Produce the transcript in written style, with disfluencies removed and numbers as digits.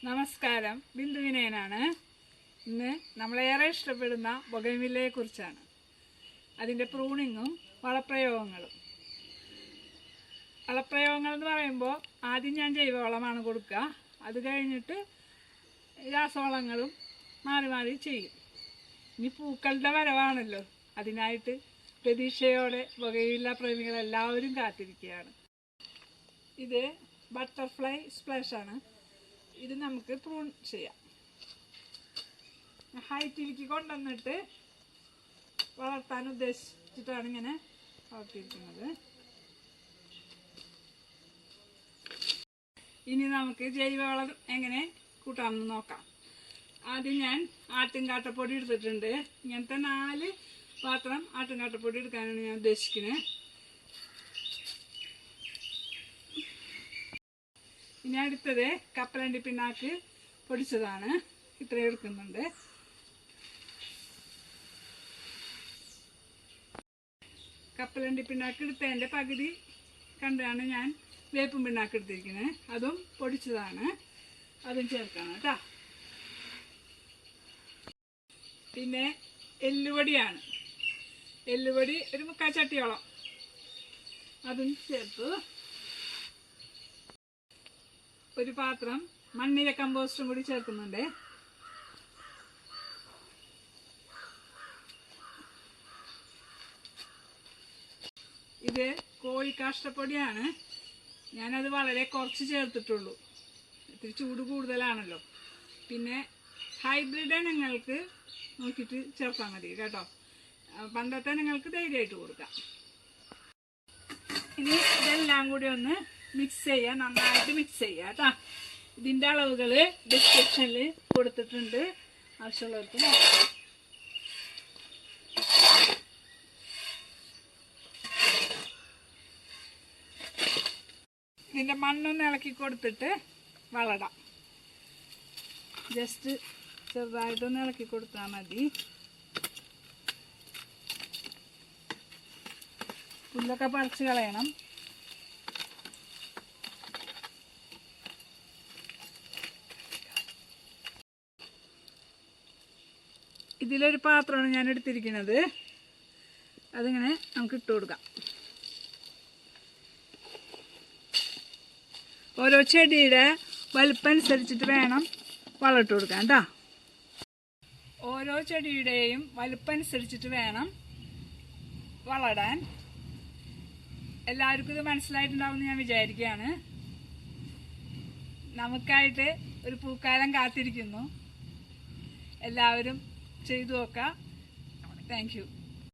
നമസ്കാരം, ബിന്ദു വിനയനാണ്. ഇന്ന് നമ്മളേറെ ഇഷ്ടപ്പെടുന്ന ബൊഗൻവില്ലയെ കുറിച്ചാണ്. അതിൻ്റെ പ്രൂണിങ്ങും വളപ്രയോഗങ്ങളും. വളപ്രയോഗങ്ങൾ എന്ന് പറയുമ്പോൾ ആദ്യം ഞാൻ ജൈവവളമാണ് കൊടുക്കുക. അത് കഴിഞ്ഞിട്ട് രാസവളങ്ങളും മാറി മാറി ചെയ്യും. ഇനി പൂക്കളുടെ വരവാണല്ലോ, അതിനായിട്ട് പ്രതീക്ഷയോടെ ബൊഗൻവില്ല പ്രേമികളെല്ലാവരും കാത്തിരിക്കുകയാണ്. ഇത് ബട്ടർഫ്ലൈ സ്പ്ലാഷാണ്. ഇത് നമുക്ക് പ്രൂൺ ചെയ്യാം. ഹൈറ്റിലേക്ക് കൊണ്ടുവന്നിട്ട് വളർത്താൻ ഉദ്ദേശിച്ചിട്ടാണ് ഇങ്ങനെ വളർത്തിയിരിക്കുന്നത്. ഇനി നമുക്ക് ജൈവവളം എങ്ങനെ കൂട്ടാമെന്ന് നോക്കാം. ആദ്യം ഞാൻ ആട്ടുംകാട്ടപ്പൊടി എടുത്തിട്ടുണ്ട്. ഇങ്ങനത്തെ 4 പാത്രം ആട്ടുംകാട്ടപ്പൊടി എടുക്കാനാണ് ഞാൻ ഉദ്ദേശിക്കുന്നത്. ഇനി അടുത്തത് കപ്പലണ്ടി പിണ്ണാക്ക് പൊടിച്ചതാണ്. ഇത്രയും എടുക്കുന്നുണ്ട്. കപ്പലണ്ടി പിണ്ണാക്ക് എടുത്തതിൻ്റെ പകുതി കണ്ടാണ് ഞാൻ വേപ്പും പിണ്ണാക്ക് എടുത്തിരിക്കുന്നത്. അതും പൊടിച്ചതാണ്. അതും ചേർക്കണം കേട്ടോ. പിന്നെ എല്ലുപൊടിയാണ്. എല്ലുപൊടി ഒരു 3/4 ചട്ടിയോളം അതും ചേർത്തു. ഒരു പാത്രം മണ്ണിര കമ്പോസ്റ്റും കൂടി ചേർക്കുന്നുണ്ട്. ഇത് കോഴിക്കാഷ്ടപ്പൊടിയാണ്. ഞാനത് വളരെ കുറച്ച് ചേർത്തിട്ടുള്ളൂ. ഇത്തിരി ചൂട് കൂടുതലാണല്ലോ. പിന്നെ ഹൈബ്രിഡ് ഇനങ്ങൾക്ക് നോക്കിയിട്ട് ചേർത്താൽ മതി കേട്ടോ. പണ്ടത്തെ ഇനങ്ങൾക്ക് ധൈര്യമായിട്ട് കൊടുക്കാം. ഇനി ഇതെല്ലാം കൂടി ഒന്ന് മിക്സ് ചെയ്യുക. നന്നായിട്ട് മിക്സ് ചെയ്യുക കേട്ടോ. ഇതിൻ്റെ അളവുകൾ ഡിസ്ക്രിപ്ഷനിൽ കൊടുത്തിട്ടുണ്ട്. ആവശ്യമുള്ളവർക്ക് നോക്കാം. ഇതിൻ്റെ മണ്ണൊന്ന് ഇളക്കി കൊടുത്തിട്ട് വളടാം. ജസ്റ്റ് ചെറുതായിട്ടൊന്ന് ഇളക്കി കൊടുത്താൽ മതി. പുല്ലൊക്കെ പറിച്ച് കളയണം. ഇതിലൊരു പാത്രമാണ് ഞാൻ എടുത്തിരിക്കുന്നത്. അതിങ്ങനെ നമുക്ക് ഇട്ട് കൊടുക്കാം. ഓരോ ചെടിയുടെ വലുപ്പം അനുസരിച്ചിട്ട് വേണം വളം ഇട്ട് കൊടുക്കാൻ കേട്ടോ. ഓരോ ചെടിയുടെയും വലുപ്പം അനുസരിച്ചിട്ട് വേണം വളടാൻ. എല്ലാവർക്കും ഇത് മനസ്സിലായിട്ടുണ്ടാവുമെന്ന് ഞാൻ വിചാരിക്കുകയാണ്. നമുക്കായിട്ട് ഒരു പൂക്കാലം കാത്തിരിക്കുന്നു. എല്ലാവരും ചെയ്തു നോക്കാം. Thank you.